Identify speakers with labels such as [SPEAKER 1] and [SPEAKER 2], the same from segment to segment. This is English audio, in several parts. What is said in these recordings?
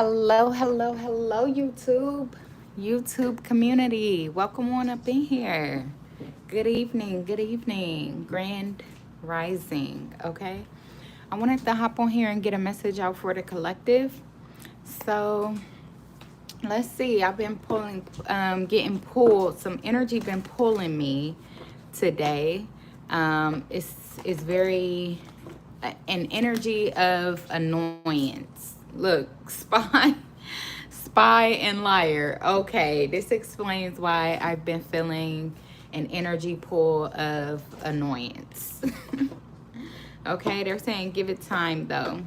[SPEAKER 1] Hello, hello, hello, YouTube community. Welcome on up in here. Good evening, grand rising. Okay, I wanted to hop on here and get a message out for the collective. So let's see. I've been getting pulled. Some energy been pulling me today. It's very an energy of annoyance. Look, spy and liar. Okay, this explains why I've been feeling an energy pull of annoyance. Okay, they're saying give it time though.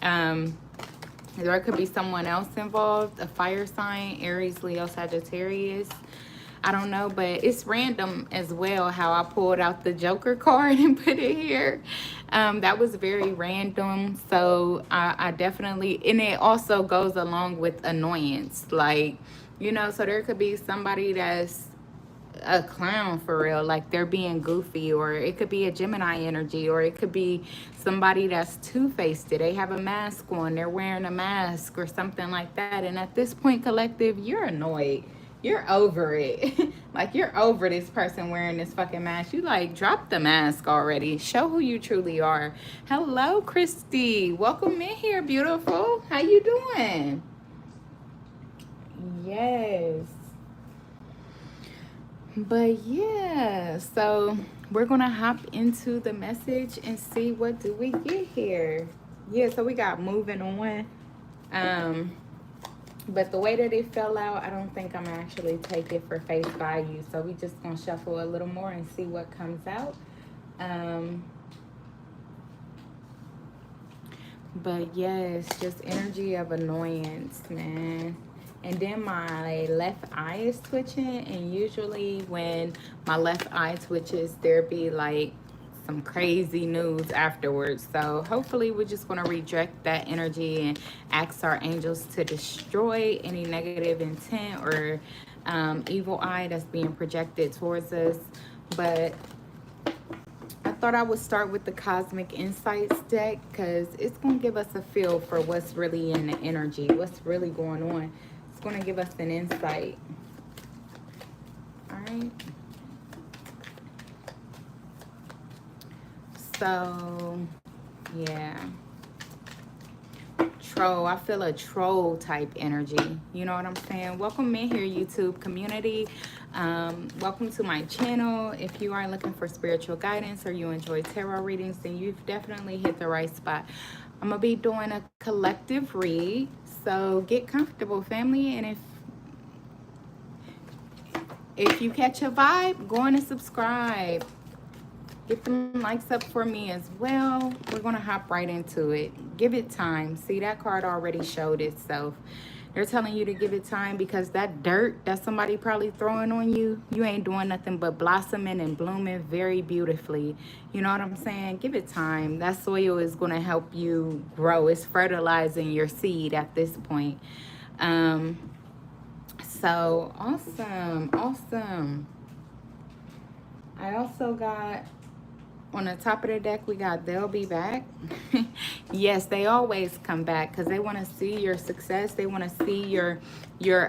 [SPEAKER 1] Um, there could be someone else involved, a fire sign, Aries, Leo, Sagittarius. I don't know, but it's random as well how I pulled out the Joker card and put it here. That was very random. So I definitely, and it also goes along with annoyance. Like, so there could be somebody that's a clown for real, like they're being goofy, or it could be a Gemini energy, or it could be somebody that's two-faced. They have a mask on, they're wearing a mask or something like that. And at this point, collective, you're annoyed, you're over it. Like, you're over this person wearing this fucking mask. You like, drop the mask already, show who you truly are. Hello, Christy, welcome in here, beautiful. How you doing? Yes. But yeah, so we're gonna hop into the message and see what do we get here. Yeah, so we got moving on. Um, but the way that it fell out, I don't think I'm actually take it for face value. So we just gonna shuffle a little more and see what comes out. Um, but yes, just energy of annoyance, man. And then my left eye is twitching, and usually when my left eye twitches, there be like some crazy news afterwards. So hopefully we're just going to redirect that energy and ask our angels to destroy any negative intent or evil eye that's being projected towards us. But I thought I would start with the Cosmic Insights deck because it's going to give us a feel for what's really in the energy, what's really going on. It's going to give us an insight. All right. So, yeah. Troll. I feel a troll type energy. You know what I'm saying? Welcome in here, YouTube community. Welcome to my channel. If you are looking for spiritual guidance or you enjoy tarot readings, then you've definitely hit the right spot. I'm going to be doing a collective read. So get comfortable, family. And if you catch a vibe, go on and subscribe. Get them likes up for me as well. We're going to hop right into it. Give it time. See, that card already showed itself. They're telling you to give it time because that dirt that somebody probably throwing on you, you ain't doing nothing but blossoming and blooming very beautifully. You know what I'm saying? Give it time. That soil is going to help you grow. It's fertilizing your seed at this point. So awesome. I also got on the top of the deck, we got they'll be back. Yes, they always come back because they want to see your success. They want to see your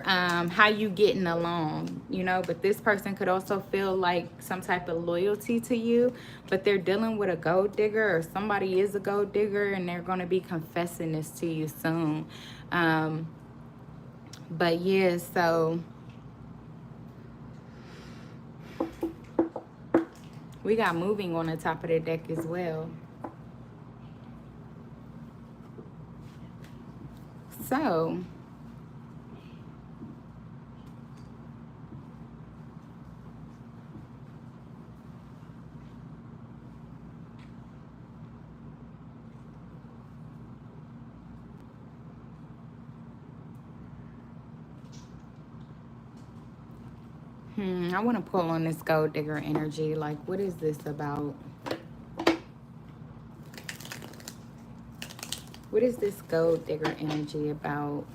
[SPEAKER 1] how you getting along, but this person could also feel like some type of loyalty to you, but they're dealing with a gold digger, or somebody is a gold digger, and they're going to be confessing this to you soon. But yeah, so we got moving on the top of the deck as well. So I want to pull on this gold digger energy. Like, what is this about? What is this gold digger energy about?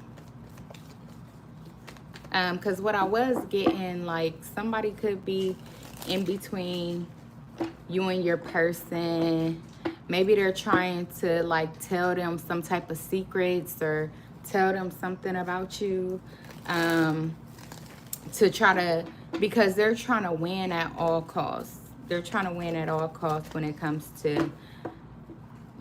[SPEAKER 1] Because what I was getting, like, somebody could be in between you and your person. Maybe they're trying to, like, tell them some type of secrets or tell them something about you, to try to, because they're trying to win at all costs. They're trying to win at all costs when it comes to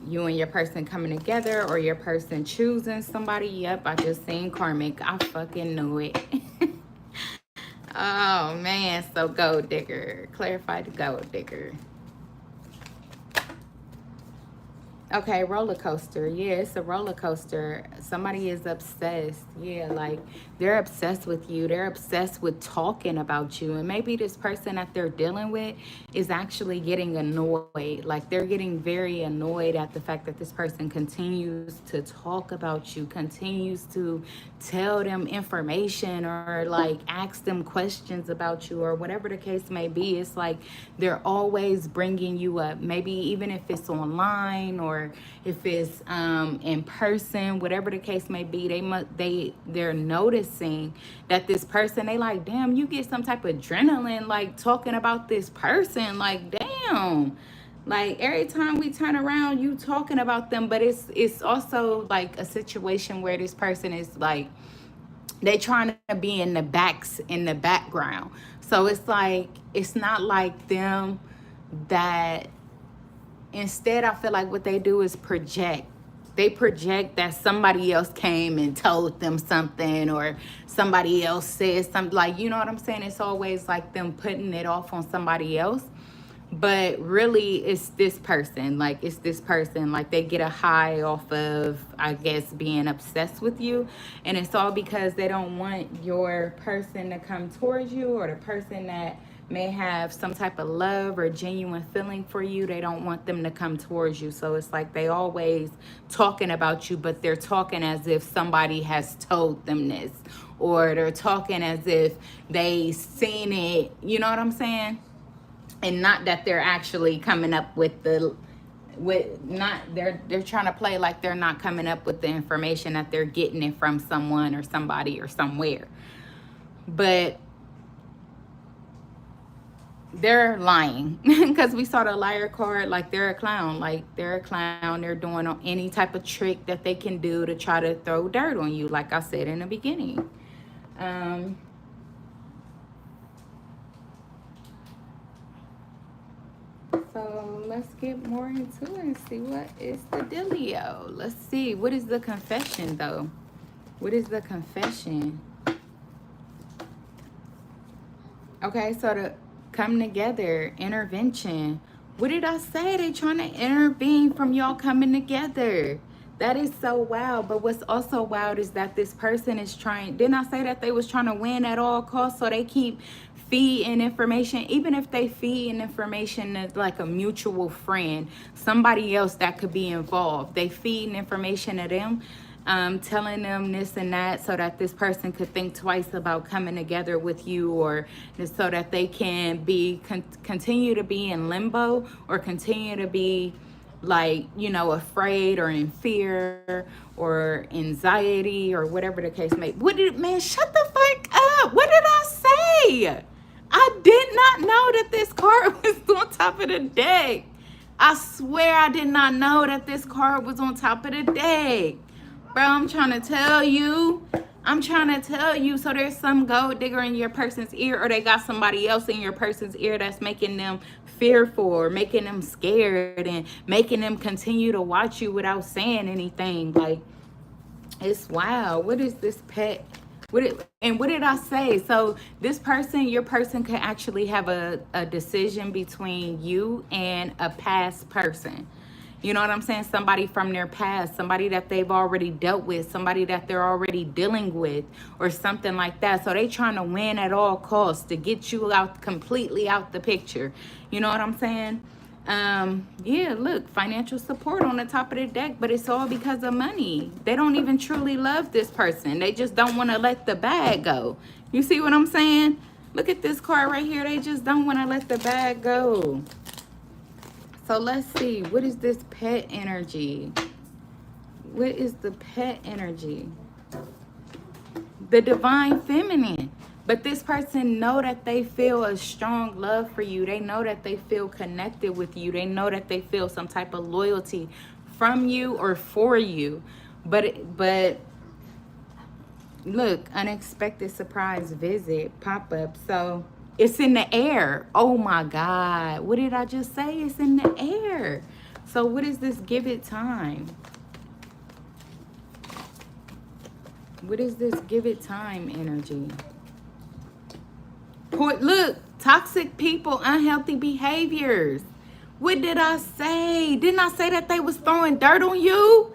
[SPEAKER 1] you and your person coming together, or your person choosing somebody. Yep, I just seen karmic. I fucking knew it. Oh man, so gold digger. Clarify the gold digger. Okay, roller coaster. Yeah, it's a roller coaster. Somebody is obsessed. Yeah, like they're obsessed with you. They're obsessed with talking about you. And maybe this person that they're dealing with is actually getting annoyed. Like they're getting very annoyed at the fact that this person continues to talk about you, continues to tell them information, or like ask them questions about you, or whatever the case may be. It's like they're always bringing you up, maybe even if it's online or if it's in person, whatever the case may be. They're noticing that this person, they like, damn, you get some type of adrenaline like talking about this person. Like, damn, like every time we turn around, you talking about them. But it's also like a situation where this person is like, they trying to be in the background. So it's like, it's not like them. That instead, I feel like what they do is project. They project that somebody else came and told them something, or somebody else said something. Like, you know what I'm saying? It's always like them putting it off on somebody else. But really, it's this person. Like, it's this person. Like, they get a high off of, I guess, being obsessed with you. And it's all because they don't want your person to come towards you, or the person that may have some type of love or genuine feeling for you. They don't want them to come towards you. So it's like they always talking about you, but they're talking as if somebody has told them this, or they're talking as if they seen it. You know what I'm saying? And not that they're actually coming up with they're trying to play like they're not coming up with the information, that they're getting it from someone or somebody or somewhere. But they're lying because we saw the liar card. Like, they're a clown. Like, they're a clown. They're doing any type of trick that they can do to try to throw dirt on you, like I said in the beginning. So let's get more into it and see what is the dealio. Let's see. What is the confession, though? What is the confession? Okay, so to come together, intervention. What did I say? They trying to intervene from y'all coming together. That is so wild. But what's also wild is that this person is trying. Didn't I say that they was trying to win at all costs? So they keep feeding information. Even if they feed information as like a mutual friend, somebody else that could be involved, they feed information to them, telling them this and that, so that this person could think twice about coming together with you, or so that they can be continue to be in limbo, or continue to be like, you know, afraid or in fear or anxiety or whatever the case may be. Man, shut the fuck up. What did I say? I did not know that this card was on top of the deck. I swear I did not know that this card was on top of the deck. Bro, I'm trying to tell you. So there's some gold digger in your person's ear, or they got somebody else in your person's ear that's making them fearful, or making them scared, and making them continue to watch you without saying anything. Like, it's wild. What is this pet? And what did I say? So this person, your person, could actually have a decision between you and a past person. You know what I'm saying? Somebody from their past, somebody that they've already dealt with, somebody that they're already dealing with, or something like that. So they trying to win at all costs to get you out, completely out the picture. You know what I'm saying? Yeah, look, financial support on the top of the deck, but it's all because of money. They don't even truly love this person. They just don't want to let the bag go. You see what I'm saying? Look at this card right here. They just don't want to let the bag go. So let's see. What is this pet energy? What is the pet energy? The divine feminine. But this person know that they feel a strong love for you. They know that they feel connected with you. They know that they feel some type of loyalty from you or for you. But Look, unexpected surprise visit pop up. So it's in the air. Oh my God. What did I just say? It's in the air. So what is this give it time? What is this give it time energy? Look, toxic people, unhealthy behaviors. What did I say? Didn't I say that they was throwing dirt on you?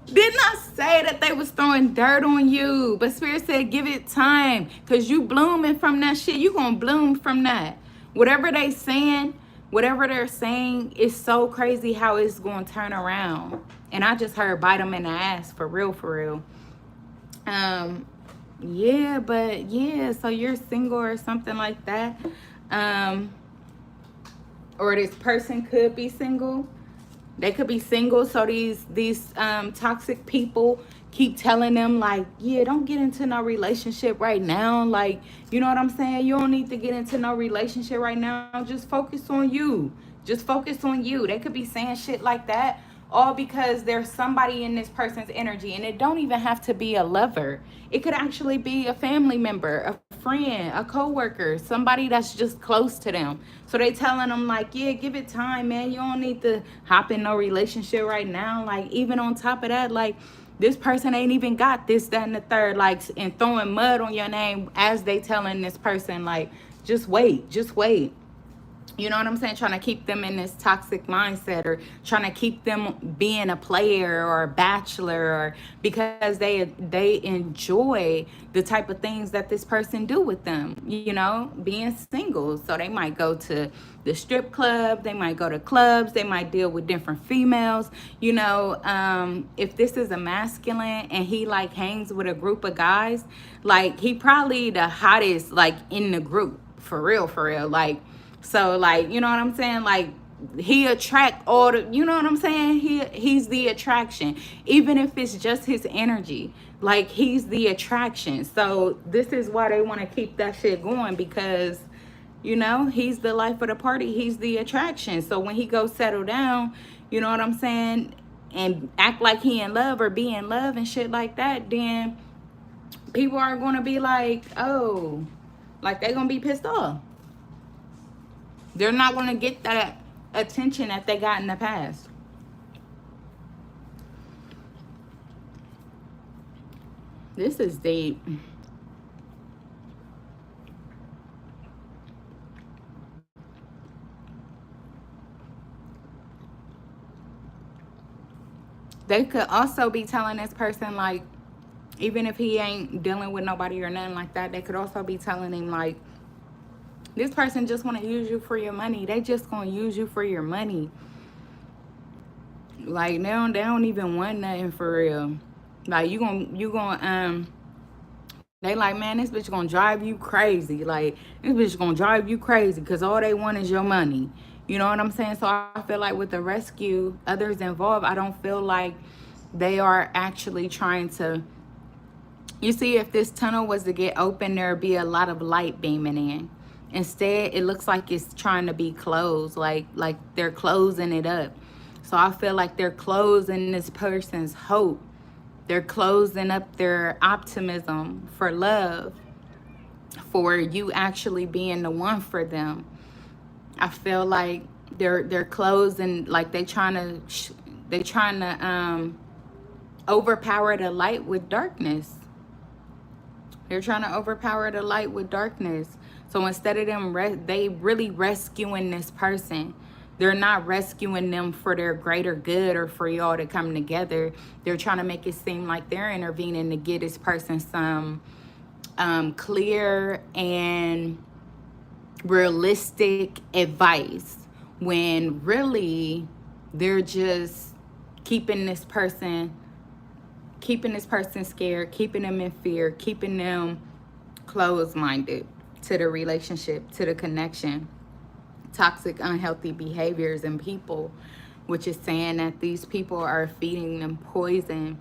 [SPEAKER 1] Didn't I say that they was throwing dirt on you? But Spirit said, give it time. Because you blooming from that shit. You going to bloom from that. Whatever they saying, whatever they're saying, is so crazy how it's going to turn around. And I just heard bite them in the ass. For real, for real. Yeah, but yeah, so you're single or something like that. Or this person could be single. They could be single, so these toxic people keep telling them like, yeah, don't get into no relationship right now. Like, you know what I'm saying? You don't need to get into no relationship right now. Just focus on you. Just focus on you. They could be saying shit like that, all because there's somebody in this person's energy. And it don't even have to be a lover. It could actually be a family member, a friend, a coworker, somebody that's just close to them. So they telling them like, yeah, give it time, man. You don't need to hop in no relationship right now. Like, even on top of that, like, this person ain't even got this, that, and the third, like, and throwing mud on your name as they telling this person, like, just wait, just wait. You know what I'm saying? Trying to keep them in this toxic mindset, or trying to keep them being a player or a bachelor, or because they enjoy the type of things that this person do with them, you know, being single. So they might go to the strip club, they might go to clubs, they might deal with different females, you know. If this is a masculine and he like hangs with a group of guys, like he probably the hottest like in the group, for real, like. So, like, you know what I'm saying? Like, he attract all the, you know what I'm saying? He's the attraction. Even if it's just his energy, like, he's the attraction. So, this is why they want to keep that shit going, because, you know, he's the life of the party. He's the attraction. So, when he goes settle down, you know what I'm saying? And act like he in love or be in love and shit like that, then people are going to be like, oh, like, they're going to be pissed off. They're not going to get that attention that they got in the past. This is deep. They could also be telling this person, like, even if he ain't dealing with nobody or nothing like that, they could also be telling him, like, this person just want to use you for your money. They just going to use you for your money. Like, they don't even want nothing for real. Like, they like, man, this bitch gonna drive you crazy. Like, this bitch gonna drive you crazy because all they want is your money. You know what I'm saying? So I feel like with the rescue, others involved, I don't feel like they are actually trying to, you see, if this tunnel was to get open, there'd be a lot of light beaming in. Instead, it looks like it's trying to be closed, like they're closing it up. So I feel like they're closing this person's hope. They're closing up their optimism for love, for you actually being the one for them. I feel like they're closing, like they trying to overpower the light with darkness. They're trying to overpower the light with darkness. So instead of them, they really rescuing this person. They're not rescuing them for their greater good or for y'all to come together. They're trying to make it seem like they're intervening to get this person some clear and realistic advice, when really they're just keeping this person scared, keeping them in fear, keeping them closed-minded to the relationship, to the connection. Toxic, unhealthy behaviors in people, which is saying that these people are feeding them poison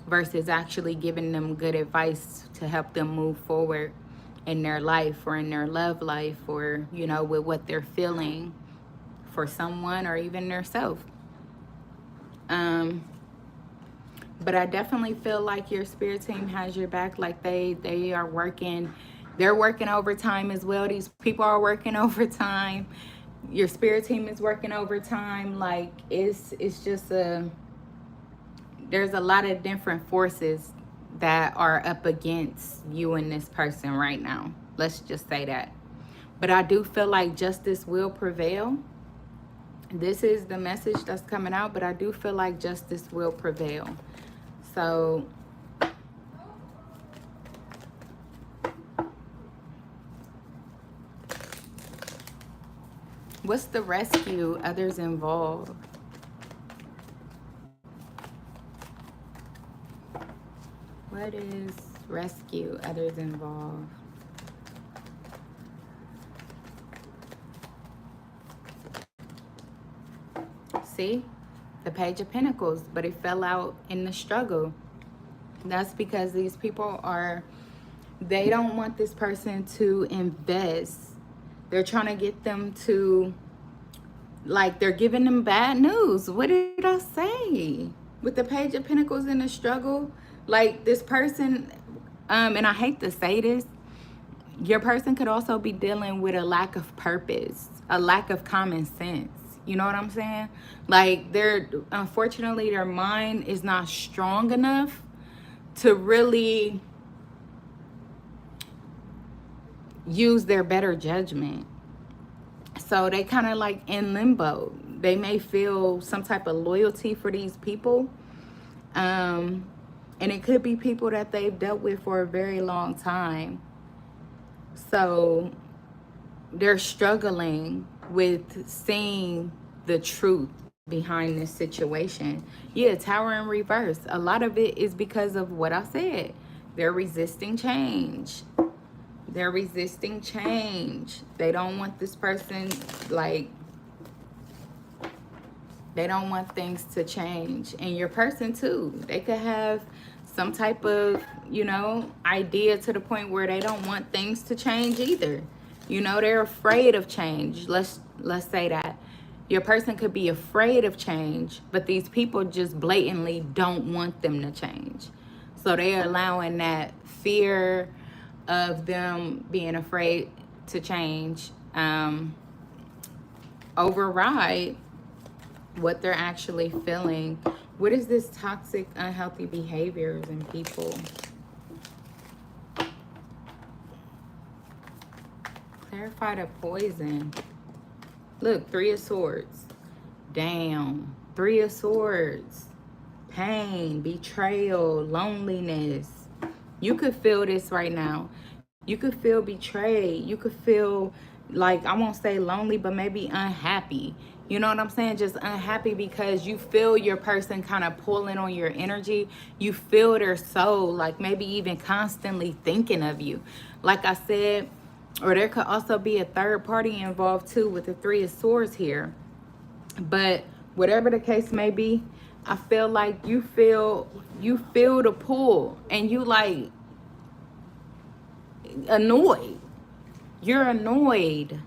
[SPEAKER 1] versus actually giving them good advice to help them move forward in their life or in their love life, or, you know, with what they're feeling for someone or even their self. But I definitely feel like your spirit team has your back. Like they are working, they're working overtime as well. These people are working overtime. Your spirit team is working overtime. Like it's just there's a lot of different forces that are up against you and this person right now. Let's just say that. But I do feel like justice will prevail. This is the message that's coming out, but I do feel like justice will prevail. So what's the rescue? Others involved. What is rescue? Others involved. See? The Page of Pentacles, but it fell out in the struggle. That's because these people they don't want this person to invest. They're trying to get them to, like, they're giving them bad news. What did I say? With the Page of Pentacles in the struggle, like this person, and I hate to say this, your person could also be dealing with a lack of purpose, a lack of common sense. You know what I'm saying? Like unfortunately, their mind is not strong enough to really use their better judgment. So they kind of like in limbo. They may feel some type of loyalty for these people. And it could be people that they've dealt with for a very long time. So they're struggling with seeing the truth behind this situation. Yeah, Tower in reverse. A lot of it is because of what I said. They're resisting change. They're resisting change. They don't want this person, like, they don't want things to change. And your person too. They could have some type of, idea to the point where they don't want things to change either. They're afraid of change. Let's say that. Your person could be afraid of change, but these people just blatantly don't want them to change. So they're allowing that fear of them being afraid to change override what they're actually feeling. What is this toxic, unhealthy behaviors in people? Clarify the poison. Look, 3 of Swords. Damn. 3 of Swords. Pain, betrayal, loneliness. You could feel this right now. You could feel betrayed. You could feel like, I won't say lonely, but maybe unhappy. You know what I'm saying? Just unhappy because you feel your person kind of pulling on your energy. You feel their soul, like maybe even constantly thinking of you. Like I said, or there could also be a third party involved too with the 3 of Swords here. But whatever the case may be, I feel like you feel the pull and you like annoyed. You're annoyed.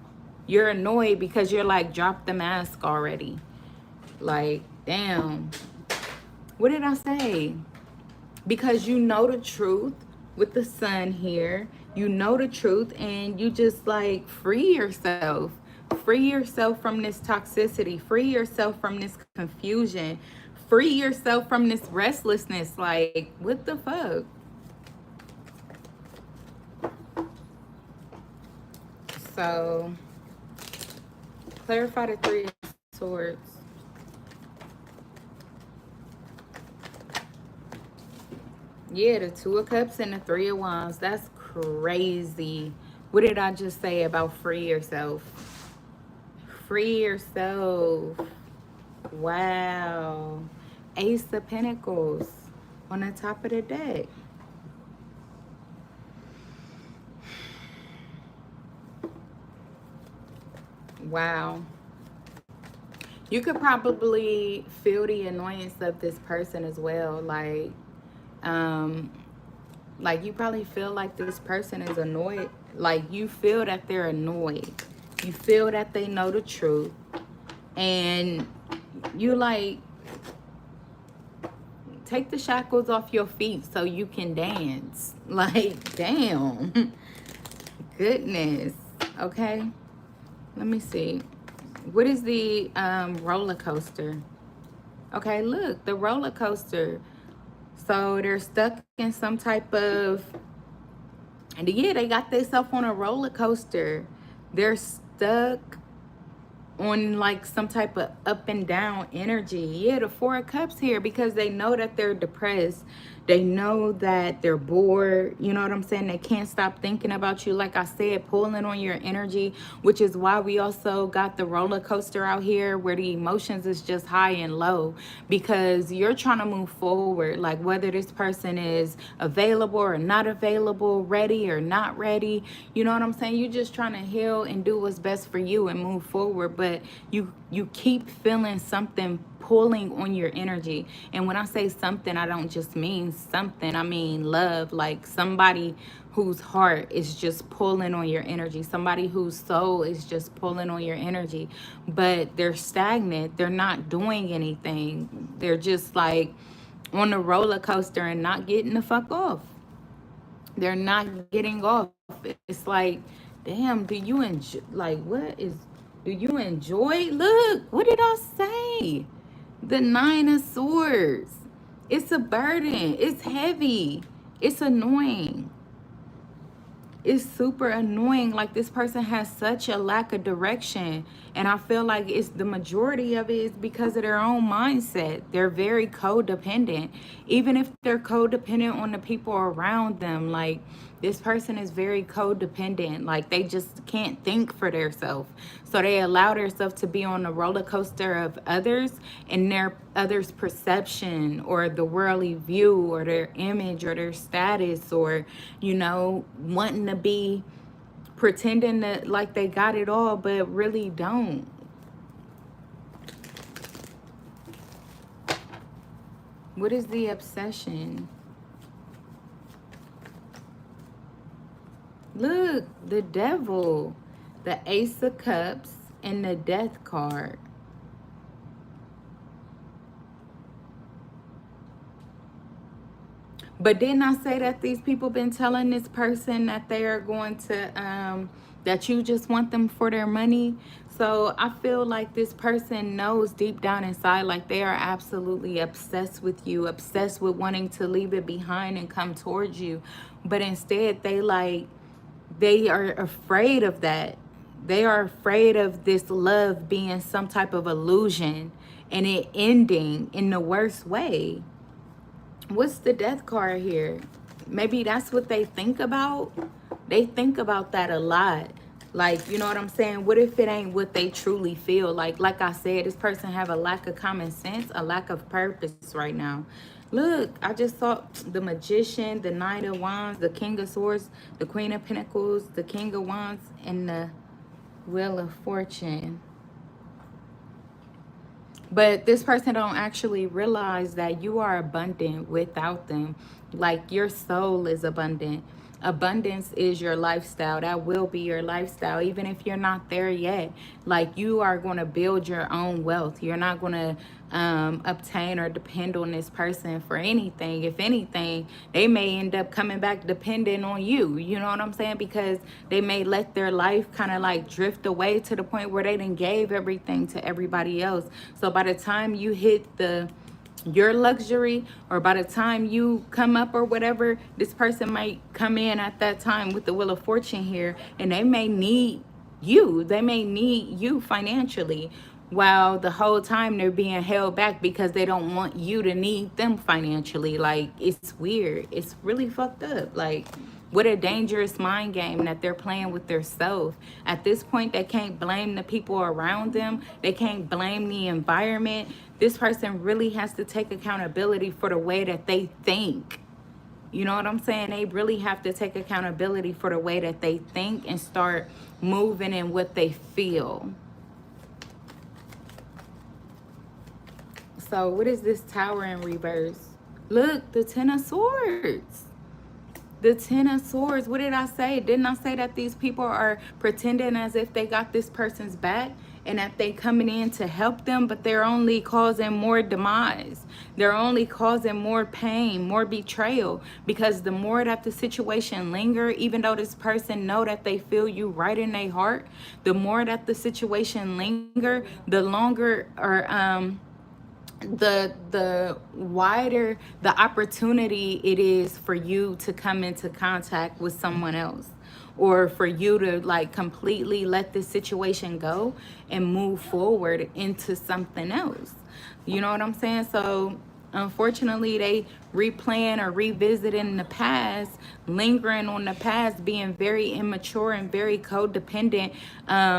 [SPEAKER 1] You're annoyed because you're like, drop the mask already. Like, damn. What did I say? Because you know the truth with the sun here. You know the truth and you just like free yourself. Free yourself from this toxicity. Free yourself from this confusion. Free yourself from this restlessness. Like, what the fuck? So, clarify the 3 of Swords. Yeah, the 2 of Cups and the 3 of Wands. That's crazy. What did I just say about free yourself? Free yourself. Wow. Ace of Pentacles on the top of the deck. Wow. You could probably feel the annoyance of this person as well. Like you probably feel like this person is annoyed. Like you feel that they're annoyed. You feel that they know the truth. And you like, take the shackles off your feet so you can dance. Like, damn. Goodness. Okay. Let me see. What is the roller coaster? Okay, look, the roller coaster. So they're stuck in some type of, and yeah, they got themselves on a roller coaster. They're stuck on like some type of up and down energy. Yeah, the Four of Cups here, because they know that they're depressed. They know that they're bored. You know what I'm saying? They can't stop thinking about you. Like I said, pulling on your energy, which is why we also got the roller coaster out here where the emotions is just high and low, because you're trying to move forward. Like whether this person is available or not available, ready or not ready. You know what I'm saying? You're just trying to heal and do what's best for you and move forward. But you keep feeling something pulling on your energy. And when I say something, I don't just mean something. I mean love. Like somebody whose heart is just pulling on your energy. Somebody whose soul is just pulling on your energy. But they're stagnant. They're not doing anything. They're just like on the roller coaster and not getting the fuck off. They're not getting off. It's like, damn, do you enjoy, like, what is, do you enjoy? Look, what did I say? The Nine of Swords. It's a burden. It's heavy. It's annoying. It's super annoying. Like this person has such a lack of direction, and I feel like it's the majority of it is because of their own mindset. They're very codependent, even if they're codependent on the people around them. Like this person is very codependent. Like they just can't think for themselves, so they allow themselves to be on the roller coaster of others and their others' perception or the worldly view or their image or their status, or you know, wanting to be pretending that like they got it all but really don't. What is the obsession? Look, the Devil, the Ace of Cups, and the Death card. But didn't I say that these people been telling this person that they are going to, that you just want them for their money? So I feel like this person knows deep down inside, like they are absolutely obsessed with you, obsessed with wanting to leave it behind and come towards you. But instead they are afraid of that. They are afraid of this love being some type of illusion and it ending in the worst way. What's the Death card here? Maybe that's what they think about. They think about that a lot. Like, you know what I'm saying? What if it ain't what they truly feel? Like I said, this person have a lack of common sense, a lack of purpose right now. Look, I just saw the Magician, the Knight of Wands, the King of Swords, the Queen of Pentacles, the King of Wands, and the Wheel of Fortune. But this person don't actually realize that you are abundant without them. Like your soul is abundant. Abundance is your lifestyle. That will be your lifestyle, even if you're not there yet. Like you are going to build your own wealth. You're not going to obtain or depend on this person for anything. If anything, they may end up coming back dependent on you. You know what I'm saying? Because they may let their life kind of like drift away to the point where they done gave everything to everybody else. So by the time you hit your luxury, or by the time you come up or whatever, this person might come in at that time with the Wheel of Fortune here, and they may need you. They may need you financially, while the whole time they're being held back because they don't want you to need them financially. Like, it's weird. It's really fucked up. Like, what a dangerous mind game that they're playing with their self. At this point, they can't blame the people around them. They can't blame the environment. This person really has to take accountability for the way that they think. You know what I'm saying? They really have to take accountability for the way that they think and start moving in what they feel. So what is this Tower in reverse? Look, the Ten of Swords. The Ten of Swords. What did I say? Didn't I say that these people are pretending as if they got this person's back? and that they coming in to help them, but they're only causing more demise. They're only causing more pain, more betrayal, because the more that the situation linger, even though this person know that they feel you right in their heart, the more that the situation linger, the longer or the wider the opportunity it is for you to come into contact with someone else, or for you to like completely let this situation go and move forward into something else. You know what I'm saying? So unfortunately, they replaying or revisiting the past, lingering on the past, being very immature and very codependent,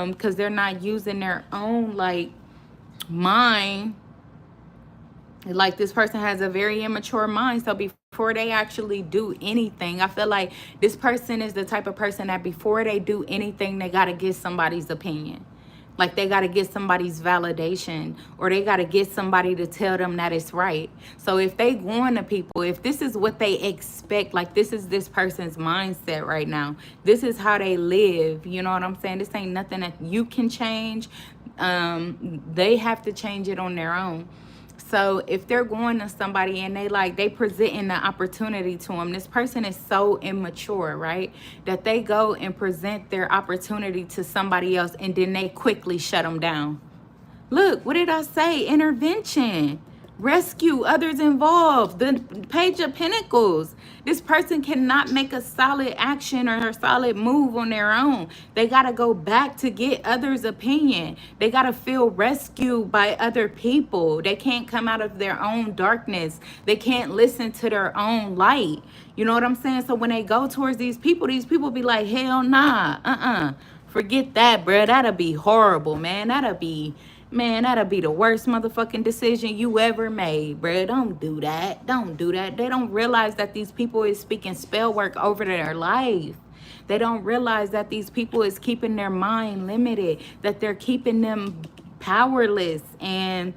[SPEAKER 1] because they're not using their own like mind. Like, this person has a very immature mind, so before they actually do anything, I feel like this person is the type of person that before they do anything, they got to get somebody's opinion. Like, they got to get somebody's validation, or they got to get somebody to tell them that it's right. So if they going to people, if this is what they expect, like this is this person's mindset right now, this is how they live, you know what I'm saying? This ain't nothing that you can change. They have to change it on their own. So if they're going to somebody and they presenting the opportunity to them, this person is so immature, right? That they go and present their opportunity to somebody else and then they quickly shut them down. Look, what did I say? Intervention. Rescue others involved. The Page of Pentacles. This person cannot make a solid action or a solid move on their own. They got to go back to get others' opinion. They got to feel rescued by other people. They can't come out of their own darkness. They can't listen to their own light. You know what I'm saying? So when they go towards these people be like, hell nah, forget that, bruh. That'll be horrible, man. That'll be the worst motherfucking decision you ever made, bruh. Don't do that. Don't do that. They don't realize that these people is speaking spell work over their life. They don't realize that these people is keeping their mind limited, that they're keeping them powerless and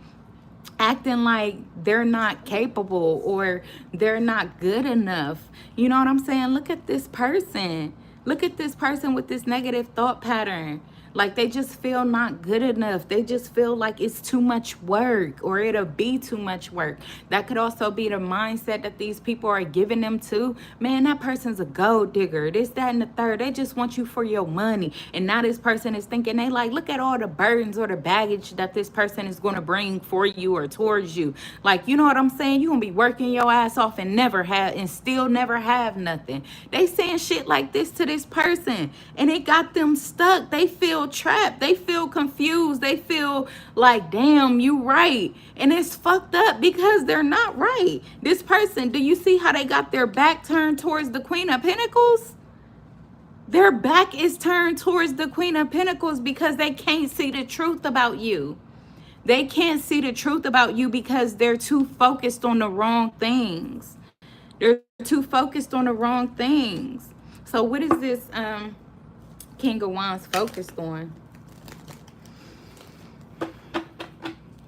[SPEAKER 1] acting like they're not capable or they're not good enough. You know what I'm saying? Look at this person. Look at this person with this negative thought pattern. Like, they just feel not good enough. They just feel like it's too much work, or it'll be too much work. That could also be the mindset that these people are giving them to. Man, that person's a gold digger. This, that, and the third. They just want you for your money. And now this person is thinking, they like, look at all the burdens or the baggage that this person is going to bring for you or towards you. Like, you know what I'm saying? You're going to be working your ass off and still never have nothing. They saying shit like this to this person, and it got them stuck. They feel trapped. They feel confused. They feel like, damn, you right. And it's fucked up because they're not right. This person, do you see how they got their back turned towards the Queen of Pentacles? Their back is turned towards the Queen of Pentacles because they can't see the truth about you. They can't see the truth about you because they're too focused on the wrong things. They're too focused on the wrong things. So what is this King of Wands focused on?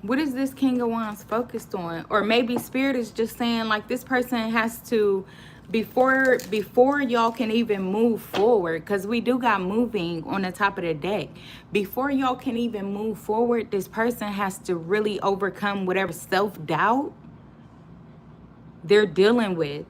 [SPEAKER 1] What is this King of Wands focused on? Or maybe Spirit is just saying, like, this person has to, before y'all can even move forward, because we do got moving on the top of the deck. Before y'all can even move forward, this person has to really overcome whatever self-doubt they're dealing with.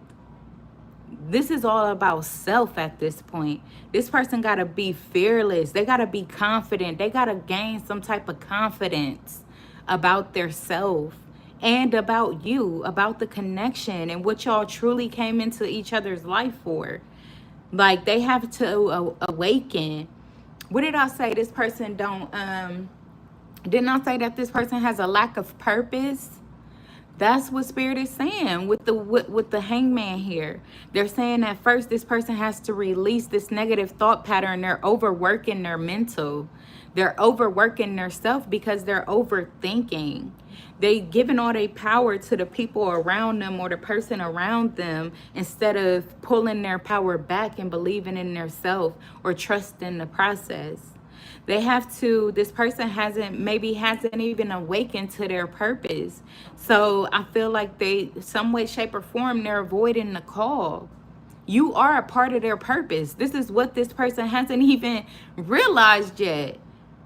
[SPEAKER 1] This is all about self at this point. This person got to be fearless. They got to be confident. They got to gain some type of confidence about their self and about you, about the connection and what y'all truly came into each other's life for. Like, they have to awaken. What did I say? This person don't, didn't I say that this person has a lack of purpose? That's what Spirit is saying with the Hangman here. They're saying that first this person has to release this negative thought pattern. They're overworking their mental. They're overworking their self because they're overthinking. They giving all their power to the people around them or the person around them instead of pulling their power back and believing in their self or trusting the process. They have to, this person hasn't even awakened to their purpose. So I feel like they, some way, shape, or form, they're avoiding the call. You are a part of their purpose. This is what this person hasn't even realized yet.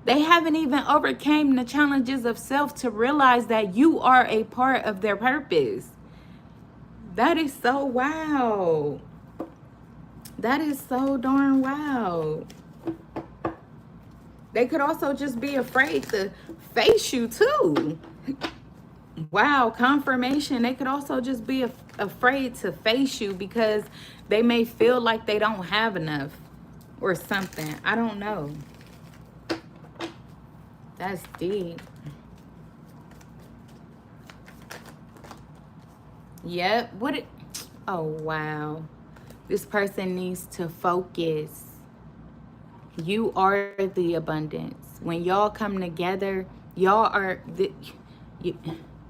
[SPEAKER 1] They haven't even overcame the challenges of self to realize that you are a part of their purpose. That is so wow. That is so darn wow. They could also just be afraid to face you too. Wow, confirmation. They could also just be afraid to face you because they may feel like they don't have enough or something. I don't know. That's deep. Yep. Oh, wow. This person needs to focus. You are the abundance. When y'all come together, y'all are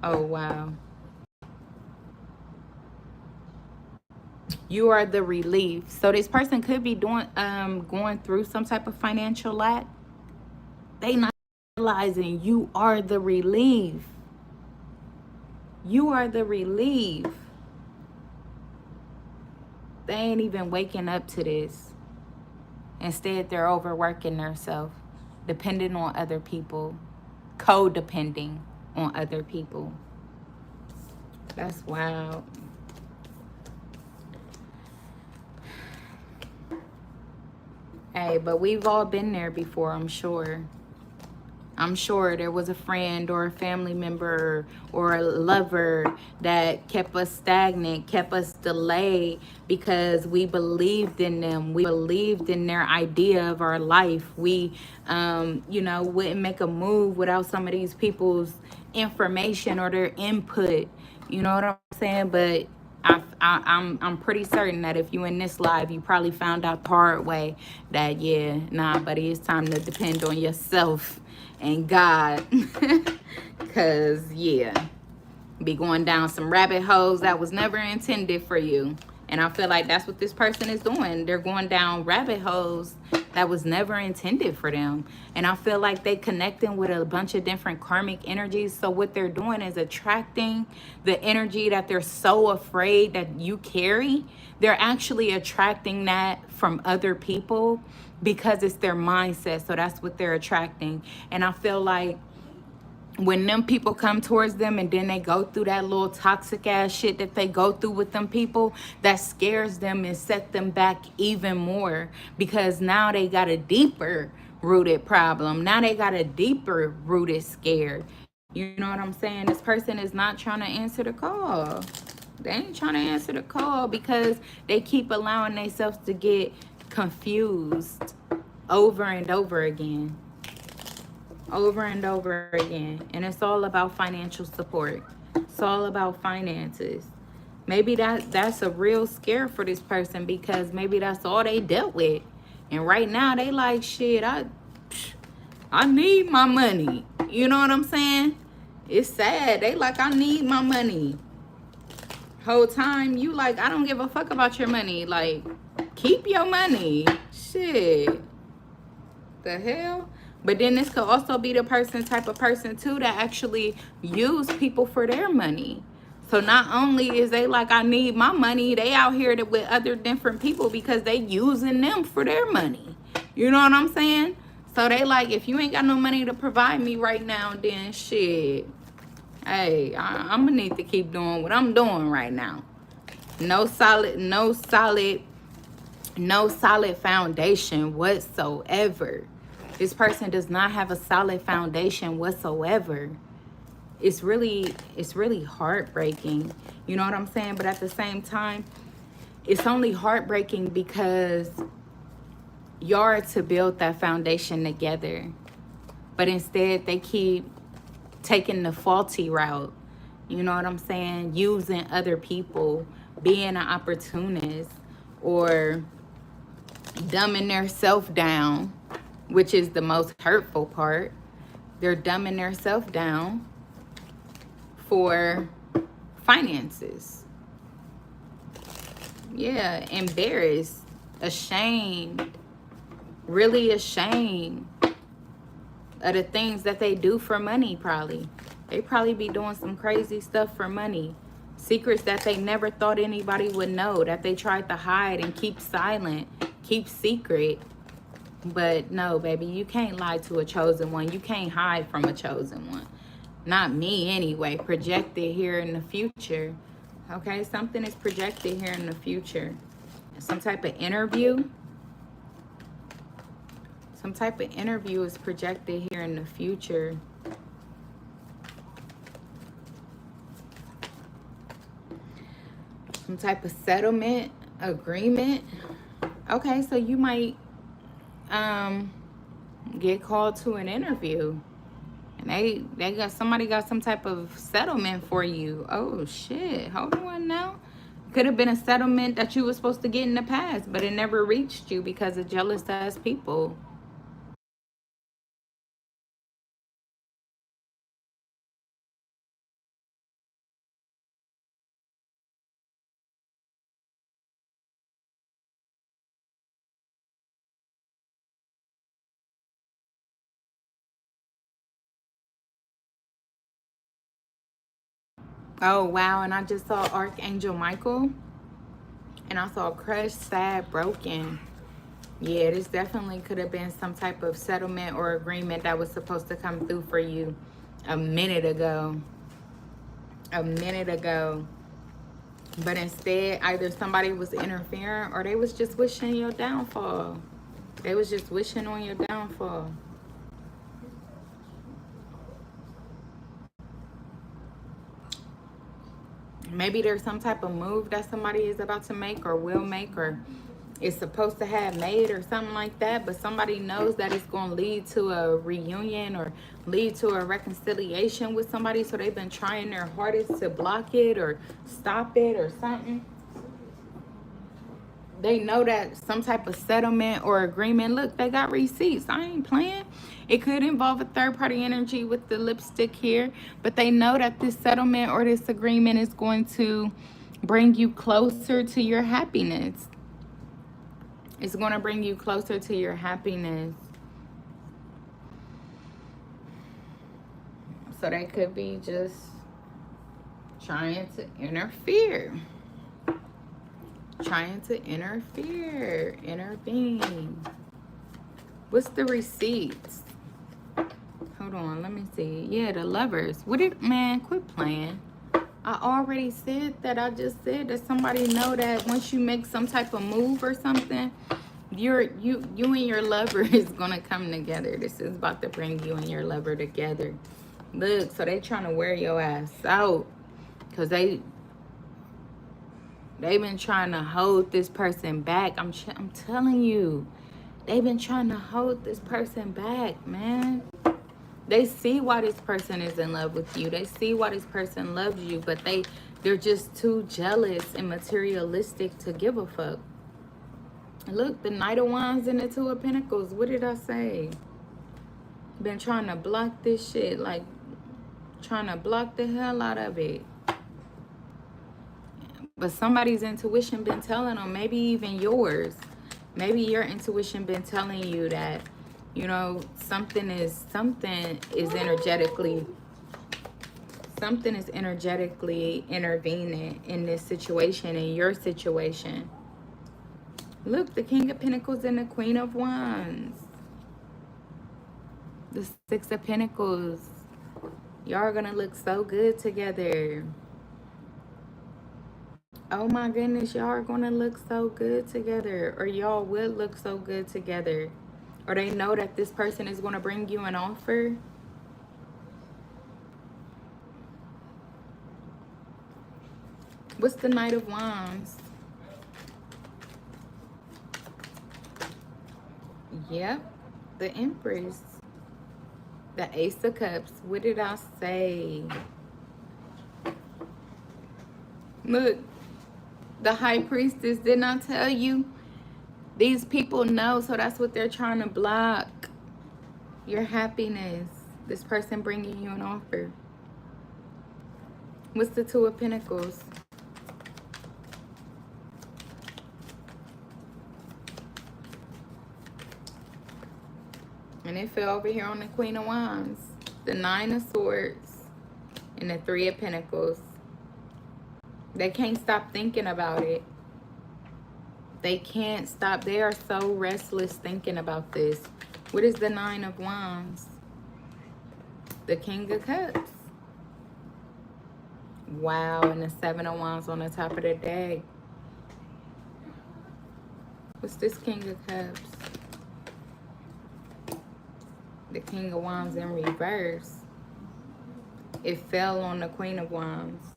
[SPEAKER 1] oh, wow. You are the relief. So this person could be going through some type of financial lack. They not realizing you are the relief. You are the relief. They ain't even waking up to this. Instead, they're overworking themselves, depending on other people, codepending on other people. That's wild. Hey, but we've all been there before, I'm sure. I'm sure there was a friend or a family member or a lover that kept us stagnant, kept us delayed because we believed in them. We believed in their idea of our life. We, wouldn't make a move without some of these people's information or their input. You know what I'm saying? But I'm pretty certain that if you in this live, you probably found out the hard way that, yeah, nah, buddy, it's time to depend on yourself and God. Because, yeah, be going down some rabbit holes that was never intended for you. And I feel like that's what this person is doing. They're going down rabbit holes that was never intended for them. And I feel like they connecting with a bunch of different karmic energies. So what they're doing is attracting the energy that they're so afraid that you carry. They're actually attracting that from other people because it's their mindset. So that's what they're attracting. And I feel like when them people come towards them and then they go through that little toxic ass shit that they go through with them people, that scares them and set them back even more because now they got a deeper rooted problem. Now they got a deeper rooted scare. You know what I'm saying? This person is not trying to answer the call. They ain't trying to answer the call because they keep allowing themselves to get confused over and over again. Over and over again. And it's all about financial support. It's all about finances. Maybe that's a real scare for this person because maybe that's all they dealt with. And right now they like, shit, I need my money. You know what I'm saying? It's sad. They like, I need my money. Whole time you like, I don't give a fuck about your money. Like, keep your money. Shit. The hell? But then this could also be the type of person too that actually use people for their money. So not only is they like, I need my money, they out here with other different people because they using them for their money. You know what I'm saying? So they like, if you ain't got no money to provide me right now, then shit. Hey, I'm gonna need to keep doing what I'm doing right now. No solid foundation whatsoever. This person does not have a solid foundation whatsoever. It's really heartbreaking. You know what I'm saying? But at the same time, it's only heartbreaking because y'all are to build that foundation together. But instead, they keep taking the faulty route. You know what I'm saying? Using other people, being an opportunist, or dumbing their self down, which is the most hurtful part. They're dumbing their self down for finances. Yeah, embarrassed, ashamed, really ashamed of the things that they do for money probably. They probably be doing some crazy stuff for money. Secrets that they never thought anybody would know, that they tried to hide and keep silent, keep secret. But no, baby, you can't lie to a chosen one. You can't hide from a chosen one. Not me anyway. Projected here in the future. Okay, something is projected here in the future. Some type of interview. Some type of interview is projected here in the future. Some type of settlement, agreement. Okay, so you might get called to an interview. And they got somebody got some type of settlement for you. Oh shit. Hold on now. Could have been a settlement that you were supposed to get in the past, but it never reached you because of jealous ass people. Oh wow, and I just saw Archangel Michael, and I saw crushed, sad, broken. Yeah, this definitely could have been some type of settlement or agreement that was supposed to come through for you a minute ago. A minute ago. But instead, either somebody was interfering or they was just wishing your downfall. They was just wishing on your downfall. Maybe there's some type of move that somebody is about to make or will make or is supposed to have made or something like that, but somebody knows that it's going to lead to a reunion or lead to a reconciliation with somebody, so they've been trying their hardest to block it or stop it or something. They know that some type of settlement or agreement, look, they got receipts. I ain't playing. It could involve a third party energy with the lipstick here, but they know that this settlement or this agreement is going to bring you closer to your happiness. It's going to bring you closer to your happiness. So they could be just trying to interfere. Trying to interfere. Intervene. What's the receipts? Hold on, let me see. Yeah, the Lovers. What did, man, quit playing. I already said that. I just said that somebody know that once you make some type of move or something, you and your lover is gonna come together. This is about to bring you and your lover together. Look, so they trying to wear your ass out because they've been trying to hold this person back. I'm telling you, they've been trying to hold this person back, man. They see why this person is in love with you. They see why this person loves you, but they're just too jealous and materialistic to give a fuck. Look, the Knight of Wands and the Two of Pentacles. What did I say? Been trying to block this shit, like trying to block the hell out of it. But somebody's intuition been telling them, maybe even yours. Maybe your intuition been telling you that, you know, something is energetically intervening in this situation, in your situation. Look, the King of Pentacles and the Queen of Wands. The Six of Pentacles. Y'all are gonna look so good together. Oh my goodness, y'all are gonna look so good together. Or y'all will look so good together. Or they know that this person is gonna bring you an offer. What's the Knight of Wands? Yep, the Empress. The Ace of Cups. What did I say? Look, the High Priestess. Didn't I tell you? These people know, so that's what they're trying to block. Your happiness. This person bringing you an offer. What's the Two of Pentacles? And it fell over here on the Queen of Wands. The Nine of Swords. And the Three of Pentacles. They can't stop thinking about it. They can't stop. They are so restless thinking about this. What is the Nine of Wands? The King of Cups. Wow, and the Seven of Wands on the top of the deck. What's this King of Cups? The King of Wands in reverse. It fell on the Queen of Wands.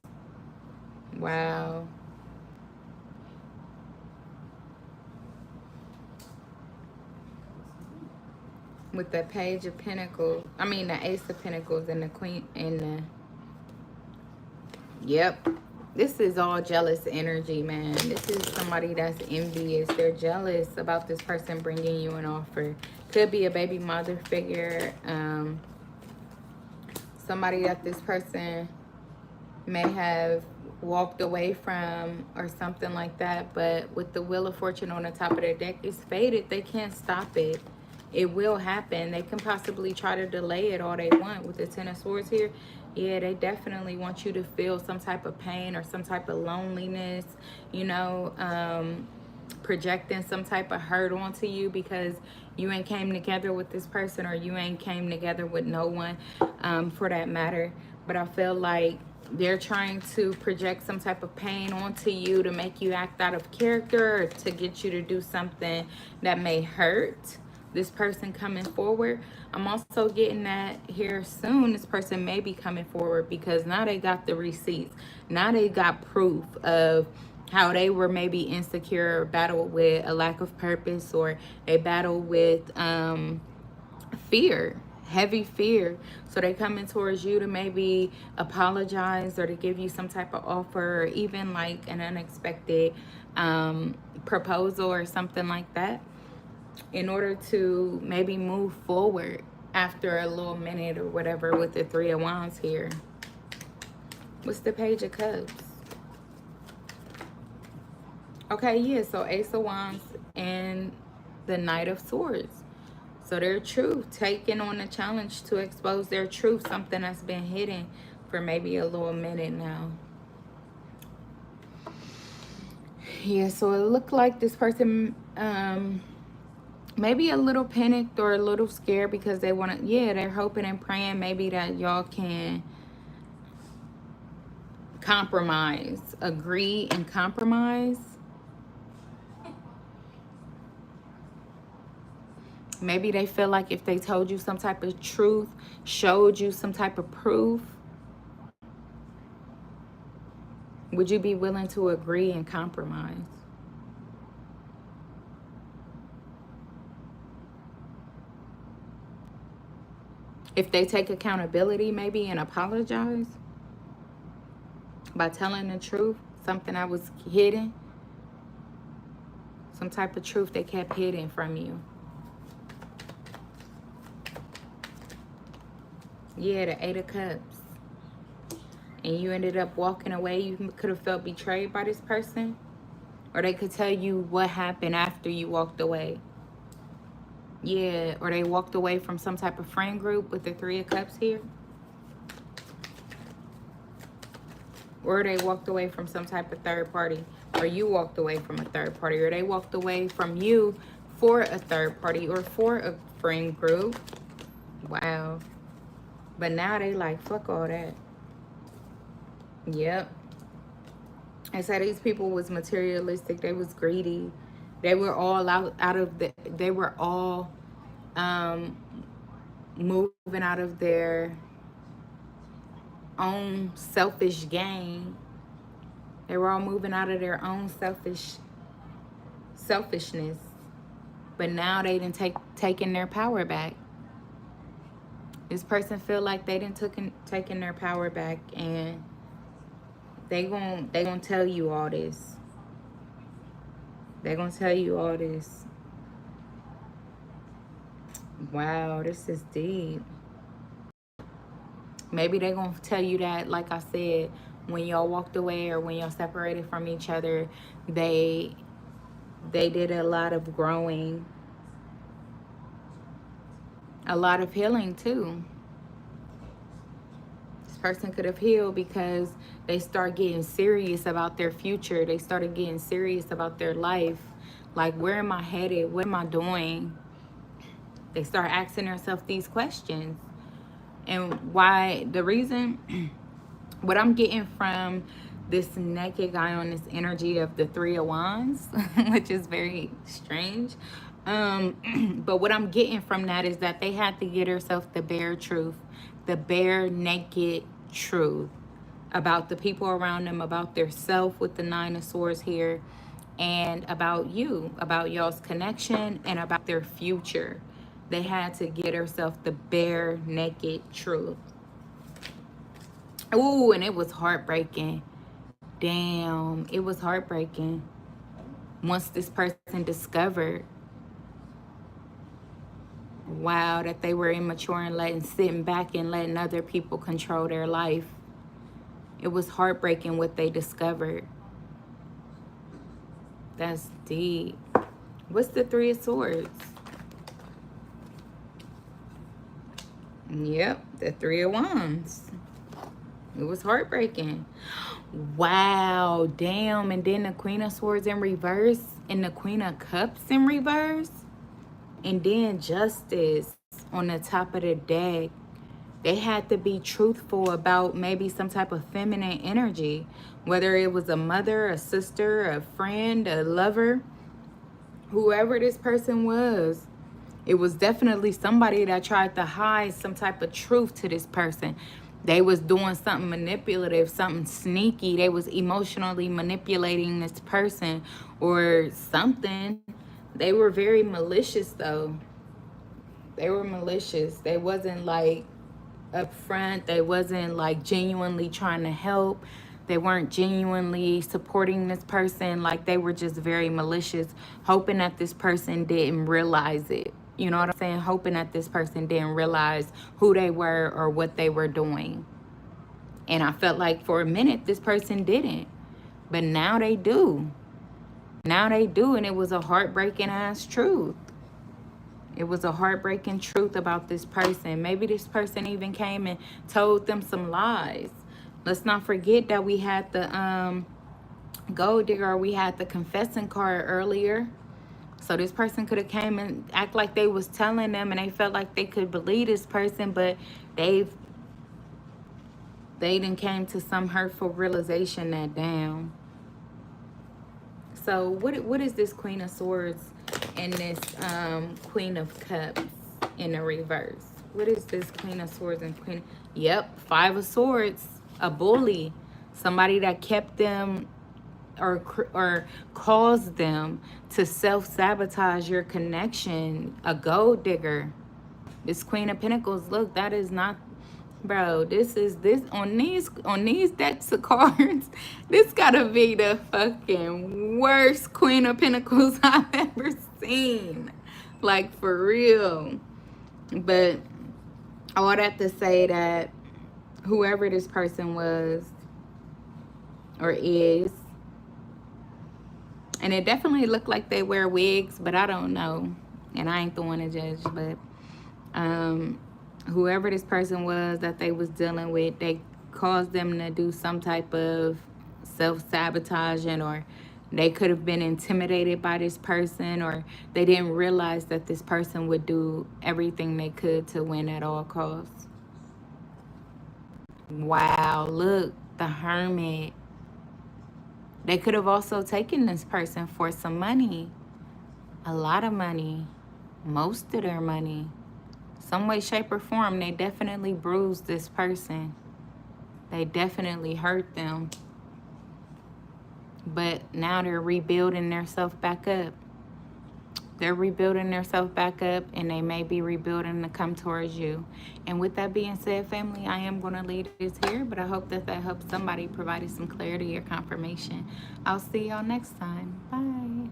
[SPEAKER 1] Wow. With the Page of Pentacles. I mean the Ace of Pentacles and the Queen and the... Yep. This is all jealous energy, man. This is somebody that's envious. They're jealous about this person bringing you an offer. Could be a baby mother figure. Somebody that this person may have walked away from or something like that. But with the Wheel of Fortune on the top of their deck, it's fated. They can't stop it. It will happen. They can possibly try to delay it all they want. With the Ten of Swords here, yeah, they definitely want you to feel some type of pain or some type of loneliness, you know, projecting some type of hurt onto you because you ain't came together with this person, or you ain't came together with no one, for that matter. But I feel like they're trying to project some type of pain onto you to make you act out of character, or to get you to do something that may hurt this person coming forward. I'm also getting that here soon this person may be coming forward because now they got the receipts. Now they got proof of how they were maybe insecure, or battled with a lack of purpose, or they battled with fear, heavy fear. So they coming towards you to maybe apologize, or to give you some type of offer, or even like an unexpected proposal or something like that, in order to maybe move forward after a little minute or whatever. With the Three of Wands here. What's the Page of Cups? Okay, yeah, so Ace of Wands and the Knight of Swords. So their truth, taking on the challenge to expose their truth, something that's been hidden for maybe a little minute now. Yeah, so it looked like this person maybe a little panicked or a little scared because they want to, yeah, they're hoping and praying maybe that y'all can compromise, agree and compromise. Maybe they feel like if they told you some type of truth, showed you some type of proof, would you be willing to agree and compromise? If they take accountability maybe and apologize by telling the truth, something that was hidden, some type of truth they kept hidden from you. Yeah, the Eight of Cups. And you ended up walking away. You could have felt betrayed by this person. Or they could tell you what happened after you walked away. Yeah, or they walked away from some type of friend group with the Three of Cups here. Or they walked away from some type of third party. Or you walked away from a third party. Or they walked away from you for a third party or for a friend group. Wow. But now they like, fuck all that. Yep. I said these people was materialistic. They was greedy. They were all they were all moving out of their own selfish gain. They were all moving out of their own selfishness. But now they didn't taking their power back. This person feel like they didn't taken their power back, and they gonna tell you all this. They're gonna tell you all this. Wow, this is deep. Maybe they're gonna tell you that, like I said, when y'all walked away or when y'all separated from each other, they did a lot of growing, a lot of healing too. This person could have healed because they start getting serious about their future. They started getting serious about their life. Like, where am I headed? What am I doing? They start asking themselves these questions. And why, the reason, what I'm getting from this naked guy on this energy of the Three of Wands, which is very strange. But what I'm getting from that is that they had to get herself the bare truth, the bare naked truth about the people around them, about their self with the Nine of Swords here, and about you, about y'all's connection, and about their future. They had to get herself the bare naked truth. Ooh, and it was heartbreaking. Damn, it was heartbreaking. Once this person discovered, wow, that they were immature and sitting back and letting other people control their life. It was heartbreaking what they discovered. That's deep. What's the Three of Swords? Yep, the Three of Wands. It was heartbreaking. Wow, damn. And then the Queen of Swords in reverse and the Queen of Cups in reverse. And then Justice on the top of the deck. They had to be truthful about maybe some type of feminine energy, whether it was a mother, a sister, a friend, a lover, whoever this person was. It was definitely somebody that tried to hide some type of truth to this person. They was doing something manipulative, something sneaky. They was emotionally manipulating this person or something. They were very malicious though. They were malicious. They wasn't like upfront. They wasn't like genuinely trying to help. They weren't genuinely supporting this person. Like, they were just very malicious, hoping that this person didn't realize it. You know what I'm saying? Hoping that this person didn't realize who they were or what they were doing. And I felt like for a minute this person didn't. But now they do. Now they do. And it was a heartbreaking ass truth. It was a heartbreaking truth about this person. Maybe this person even came and told them some lies. Let's not forget that we had the gold digger, we had the confessing card earlier. So this person could have came and act like they was telling them and they felt like they could believe this person, but they didn't came to some hurtful realization that damn. So what is this Queen of Swords and this Queen of Cups in the reverse? What is this Queen of Swords and Queen? Yep, Five of Swords, a bully, somebody that kept them or caused them to self-sabotage your connection, a gold digger. This Queen of Pentacles, look, that is not, bro, this on these decks of cards, this gotta be the fucking worst Queen of Pentacles I've ever seen. Like, for real. But all that to say that whoever this person was or is, and it definitely looked like they wear wigs, but I don't know. And I ain't the one to judge, but whoever this person was that they was dealing with, they caused them to do some type of self-sabotaging, or they could have been intimidated by this person, or they didn't realize that this person would do everything they could to win at all costs. Wow, look, the Hermit. They could have also taken this person for some money. A lot of money. Most of their money. Some way, shape, or form, they definitely bruised this person. They definitely hurt them. But now they're rebuilding themselves back up. They're rebuilding themselves back up, and they may be rebuilding to come towards you. And with that being said, family, I am going to leave this here, but I hope that helps somebody, provided some clarity or confirmation. I'll see y'all next time. Bye.